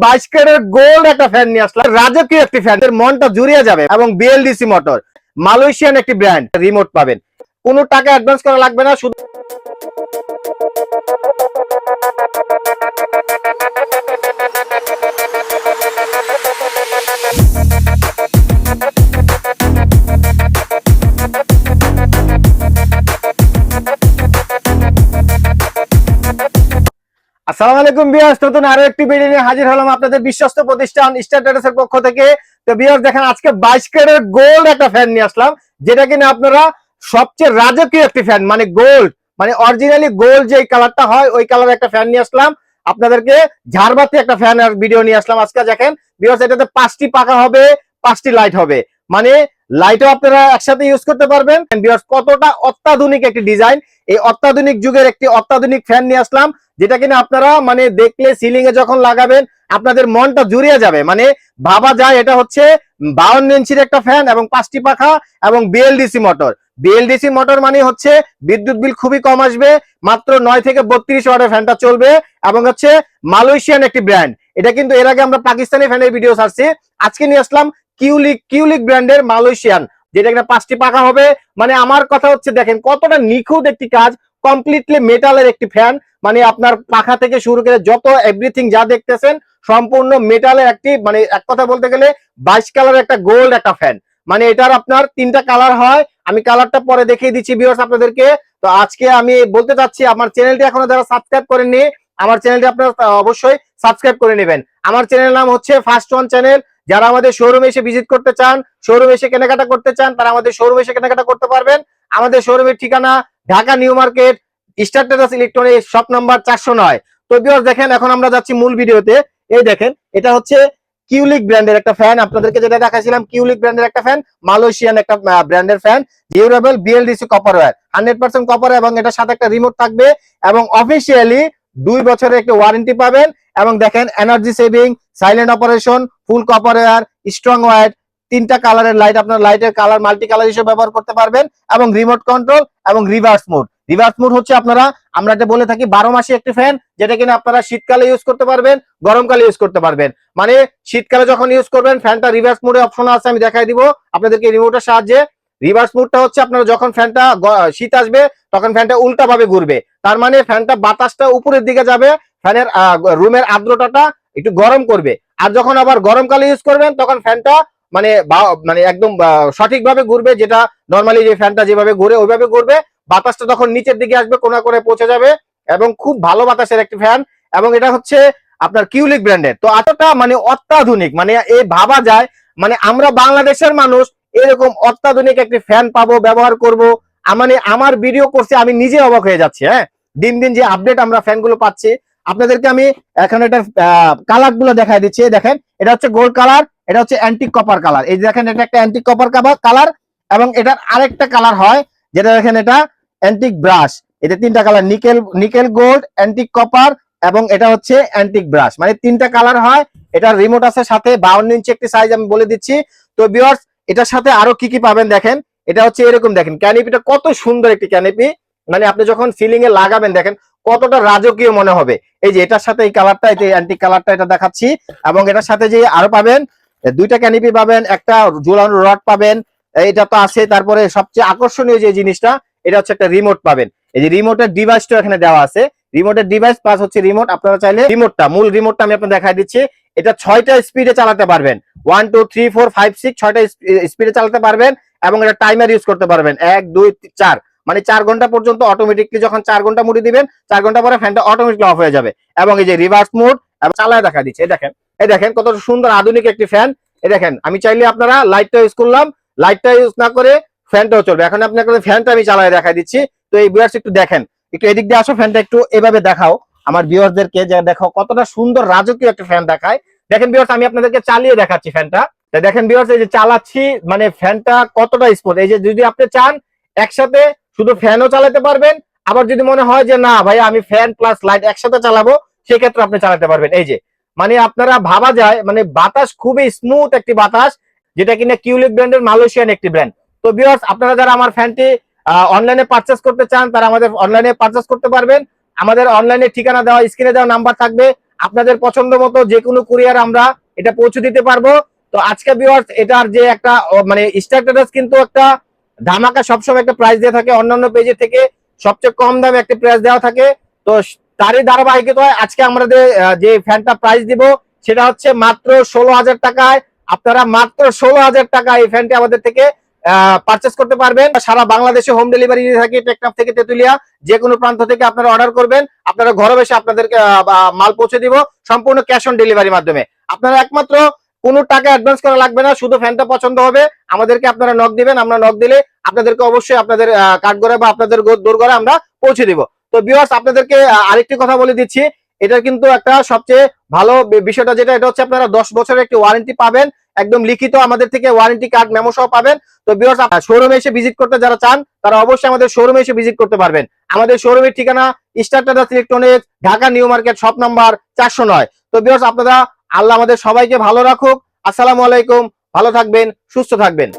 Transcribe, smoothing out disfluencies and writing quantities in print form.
22 carat gold একটা fan নিয়ে আসলাম, রাজকীয় একটি ফ্যান, এর মনটা জুড়িয়ে যাবে। এবং বিএলডিসি মোটর, মালয়েশিয়ান একটি ব্র্যান্ড, রিমোট পাবেন, কোনো টাকা অ্যাডভান্স করা লাগবে না। শুধু আসসালামু আলাইকুম ভিউয়ার্স, নতুন আরো একটি ভিডিও নিয়ে হাজির হলাম আপনাদের বিশ্বস্ত প্রতিষ্ঠান স্টার ট্রেডার্সের পক্ষ থেকে। তো ভিউয়ার্স দেখেন, আজকে 22 ক্যারেট গোল্ড একটা ফ্যান নিয়ে আসলাম, যেটা কিনা আপনারা সবচেয়ে রাজকীয় একটি ফ্যান, মানে গোল্ড, মানে অরিজিনালি গোল্ড যে কালারটা হয় ওই কালার একটা ফ্যান নিয়ে আসলাম আপনাদেরকে। ঝাড়বাতি একটা ফ্যান আর ভিডিও নিয়ে আসলাম আজকে। দেখেন ভিউয়ার্স, এটাতে 5টি পাখা হবে, 5টি লাইট হবে, মানে লাইটও আপনারা একসাথে ইউজ করতে পারবেন। ভিউয়ার্স কতটা অত্যাধুনিক একটি ডিজাইন, এই অত্যাধুনিক যুগের একটি অত্যাধুনিক ফ্যান নিয়ে আসলাম, যেটা কিনা আপনারা মানে দেখলে সিলিং এ যখন লাগাবেন আপনাদের মনটা জুড়িয়ে যাবে। মানে ভাবা যায় এটা হচ্ছে 52 ইঞ্চির একটা ফ্যান এবং 5টি পাখা এবং বিএলডিসি মোটর। বিএলডিসি মোটর মানে হচ্ছে বিদ্যুৎ বিল খুবই কম আসবে, মাত্র 9 থেকে 32 ওয়াটের ফ্যানটা চলবে এবং হচ্ছে মালয়েশিয়ান একটি ব্র্যান্ড। এটা কিন্তু এর আগে আমরা পাকিস্তানি ফ্যানের ভিডিও ছাড়ছি, আজকে নিয়ে আসলাম কিউলিক ব্র্যান্ডের মালয়েশিয়ান, যেটা একটা 5টি পাখা হবে। মানে আমার কথা হচ্ছে দেখেন কতটা নিখুঁত একটি কাজ, কমপ্লিটলি মেটালের একটি ফ্যান, মানে আপনার পাখা থেকে শুরু করে যত এভরিথিং যা দেখতেছেন সম্পূর্ণ মেটালের একটি, মানে এক কথা বলতে গেলে 22 কালার একটা গোল্ড একটা ফ্যান। মানে এটার আপনার 3টা কালার হয়, আমি কালারটা পরে দেখিয়ে দিচ্ছি ভিউয়ার্স আপনাদেরকে। তো আজকে আমি বলতে চাচ্ছি, আমার চ্যানেলটি এখনো যারা সাবস্ক্রাইব করেননি, আমার চ্যানেলটি আপনারা অবশ্যই সাবস্ক্রাইব করে নেবেন। আমার চ্যানেলের নাম হচ্ছে ফার্স্ট ওয়ান চ্যানেল। যারা আমাদের শোরুমে এসে ভিজিট করতে চান, শোরুমে এসে কেনাকাটা করতে চান, তারা আমাদের শোরুমে এসে কেনাকাটা করতে পারবেন। আমাদের শোরুমের ঠিকানা Dhaka new market, star traders electronics, shop number 409। তো ভিউয়ার্স দেখেন, এখন আমরা যাচ্ছি মূল ভিডিওতে। এই দেখেন, এটা হচ্ছে কিউলিক ব্র্যান্ডের একটা ফ্যান, আপনাদেরকে যেটা দেখাছিলাম কিউলিক ব্র্যান্ডের একটা ফ্যান, মালয়েশিয়ান একটা ব্র্যান্ডের fan, durable BLDC copper wire, 100% copper, এবং এটার সাথে একটা রিমোট থাকবে এবং অফিসিয়ালি 2 বছরের একটা ওয়ারেন্টি পাবেন। এবং দেখেন energy saving, silent operation, full copper wire, strong wire, 3টা কালারের লাইট, আপনার লাইটের কালার মাল্টি কালার হিসেবে ব্যবহার করতে পারবেন এবং রিমোট কন্ট্রোল এবং রিভার্স মোড। রিভার্স মোড হচ্ছে আপনারা, আমরা এটা বলে থাকি 12 মাসে একটি ফ্যান, যেটা কিনা আপনারা শীতকালে ইউজ করতে পারবেন, গরমকালে ইউজ করতে পারবেন। মানে শীতকালে যখন ইউজ করবেন ফ্যানটা রিভার্স মোডে অপশন আছে, আমি দেখাই দিব আপনাদেরকে রিমোটের সাহায্যে। রিভার্স মোডটা হচ্ছে আপনারা যখন ফ্যানটা শীত আসবে তখন ফ্যানটা উল্টা ভাবে ঘুরবে, তার মানে ফ্যানটা বাতাসটা উপরের দিকে যাবে, ফ্যানের রুমের আর্দ্রতাটা একটু গরম করবে। আর যখন আবার গরমকালে ইউজ করবেন তখন ফ্যানটা মানে মানে একদম সঠিকভাবে ঘুরবে, যেটা নরমালি যে ফ্যানটা যেভাবে ঘুরে ওইভাবে ঘুরবে, বাতাসটা তখন নিচের দিকে আসবে, কোনা করে পৌঁছে যাবে এবং খুব ভালো বাতাসের একটি ফ্যান। এবং এটা হচ্ছে আপনার কিউলিক ব্র্যান্ডের। তো এতটা মানে অত্যাধুনিক, মানে এই ভাবা যায় মানে আমরা বাংলাদেশের মানুষ এরকম অত্যাধুনিক একটি ফ্যান পাবো, ব্যবহার করব, মানে আমার ভিডিও করছে আমি নিজে অবাক হয়ে যাচ্ছি। হ্যাঁ, দিন দিন যে আপডেট আমরা ফ্যানগুলো পাচ্ছি, আপনাদেরকে আমি এখন এটা কালার গুলো দেখাই দিচ্ছি। দেখেন, এটা হচ্ছে গোল্ড কালার, এটা হচ্ছে অ্যান্টিক কপার কালার। এই দেখেন, এটা একটা অ্যান্টিক কপার কালার এবং এটার আরেকটা কালার হয় যেটা দেখেন এটা অ্যান্টিক ব্রাশ। এতে 3টা colour, nickel gold, antique copper এবং এটা হচ্ছে অ্যান্টিক ব্রাশ, মানে 3টা কালার হয়। এটার রিমোট আছে সাথে, 52 ইঞ্চি একটি সাইজ, আমি বলে দিচ্ছি। তো ভিউয়ার্স এটার সাথে আরো কি কি পাবেন দেখেন, এটা হচ্ছে এরকম, দেখেন ক্যানিপিটা কত সুন্দর একটি ক্যানিপি, মানে আপনি যখন সিলিং এ লাগাবেন দেখেন কতটা রাজকীয় মনে হবে। এই যে এটার সাথে এই কালারটা, এই যে অ্যান্টিক কালারটা এটা দেখাচ্ছি, এবং এটার সাথে যে আরো পাবেন 2টা ক্যানিপি পাবেন, একটা ঝুলানো রড পাবেন, এটা তো আছে। তারপরে সবচেয়ে আকর্ষণীয় যে জিনিসটা, এটা হচ্ছে একটা রিমোট পাবেন। এই যে রিমোটের ডিভাইসটা এখানে দেওয়া আছে, রিমোটের ডিভাইস প্লাস হচ্ছে রিমোট। আপনারা চাইলে রিমোটটা, মূল রিমোটটা আমি আপনাদের দেখাই দিচ্ছি। এটা 6টা স্পিডে চালাতে পারবেন, 1 2 3 4 5 6, 6টা স্পিডে চালাতে পারবেন এবং এটা টাইমার ইউজ করতে পারবেন 1 2 4, মানে 4 ঘন্টা পর্যন্ত অটোমেটিকলি, যখন 4 ঘন্টা মুড়ি দিবেন 4 ঘন্টা পরে ফ্যানটা অটোমেটিকলি অফ হয়ে যাবে। এবং এই যে রিভার্স মোড এবং চালায় দেখা দিচ্ছে, এই দেখেন কত সুন্দর আধুনিক একটি ফ্যান। এই দেখেন, আমি চাইলে আপনারা লাইটটা ইউজ করলাম, লাইটটা ইউজ না করে ফ্যানটাও চলবে। এখন আপনাকে ফ্যানটা আমি চালায় দেখা দিচ্ছি। তো এই ভিউয়ার্স একটু দেখেন, একটু এদিক দিয়ে আসো, ফ্যানটা একটু এভাবে দেখাও আমার ভিউয়ারদেরকে, যে দেখো কতটা সুন্দর রাজকীয় একটা ফ্যান দেখায়। দেখেন ভিউয়ার্স, আমি আপনাদেরকে চালিয়ে দেখাচ্ছি ফ্যানটা। দেখেন ভিউয়ার্স, এই যে চালাচ্ছি, মানে ফ্যানটা কতটা স্মুথ। এই যে যদি আপনি চান একসাথে শুধু ফ্যানও চালাতে পারবেন, আবার যদি মনে হয় যে না ভাই আমি ফ্যান প্লাস লাইট একসাথে চালাবো, সেক্ষেত্রে আপনি চালাতে পারবেন। এই যে মানে আপনারা ভাবা যায় মানে বাতাস খুবই স্মুথ একটি বাতাস, যেটা কিনা কিউলিক ব্র্যান্ডের মালয়েশিয়ান একটি ব্র্যান্ড। তো ভিউয়ার্স আপনারা যারা আমার ফ্যানটি অনলাইনে পারচেজ করতে চান, তারা আমাদের অনলাইনে পারচেজ করতে পারবেন। আমাদের অনলাইনে ঠিকানা দেওয়া, স্ক্রিনে দেওয়া নাম্বার থাকবে, আপনাদের পছন্দ মতো যে কোনো কুরিয়ার আমরা এটা পৌঁছে দিতে পারবো। তো আজকে ভিউয়ার্স এটার যে একটা মানে স্টার ট্রেডার্স কিন্তু একটা ধামাকা সবসময় একটা প্রাইস দিয়ে থাকে, অন্যান্য পেজে থেকে সবচেয়ে কম দামে একটা প্রাইস দেওয়া থাকে। তো তারই ধারাবাহিকতায় আজকে আমাদের যে ফ্যানটা প্রাইস দিব সেটা হচ্ছে মাত্র 16,000 টাকায়। আপনারা মাত্র 16,000 টাকা এই ফ্যানটি আমাদের থেকে পারচেস করতে পারবেন। সারা বাংলাদেশে হোম ডেলিভারি থাকে, টেকনাফ থেকে তেতুলিয়া যে কোনো প্রান্ত থেকে আপনারা অর্ডার করবেন, আপনারা ঘরে বসে আপনাদেরকে মাল পৌঁছে দিব সম্পূর্ণ ক্যাশ অন ডেলিভারির মাধ্যমে। আপনারা একমাত্র কোনো টাকা অ্যাডভান্স করা লাগবে না, শুধু ফ্যানটা পছন্দ হবে আমাদেরকে আপনারা নক দিবেন, আমরা নক দিলে আপনাদেরকে অবশ্যই আপনাদের কাঠগড়ে বা আপনাদের দোরগড়ে আমরা পৌঁছে দিব। তো ভিউয়ার্স আপনাদেরকে আরেকটি কথা বলে দিচ্ছি, এটা কিন্তু একটা সবচেয়ে ভালো বিষয়টা যেটা, এটা হচ্ছে আপনারা 10 বছরের একটি ওয়ারেন্টি পাবেন, একদম লিখিত আমাদের থেকে ওয়ারেন্টি কার্ড মেমো সহ পাবেন। তো ভিউয়ার্স শোরুমে এসে ভিজিট করতে যারা চান তারা অবশ্যই আমাদের শোরুমে এসে ভিজিট করতে পারবেন। আমাদের শোরুমের ঠিকানা star traders electronics, Dhaka new market, shop number 409। তো ভিউয়ার্স আপনারা, আল্লাহ আমাদের সবাইকে ভালো রাখুক। আসসালামু আলাইকুম, ভালো থাকবেন, সুস্থ থাকবেন।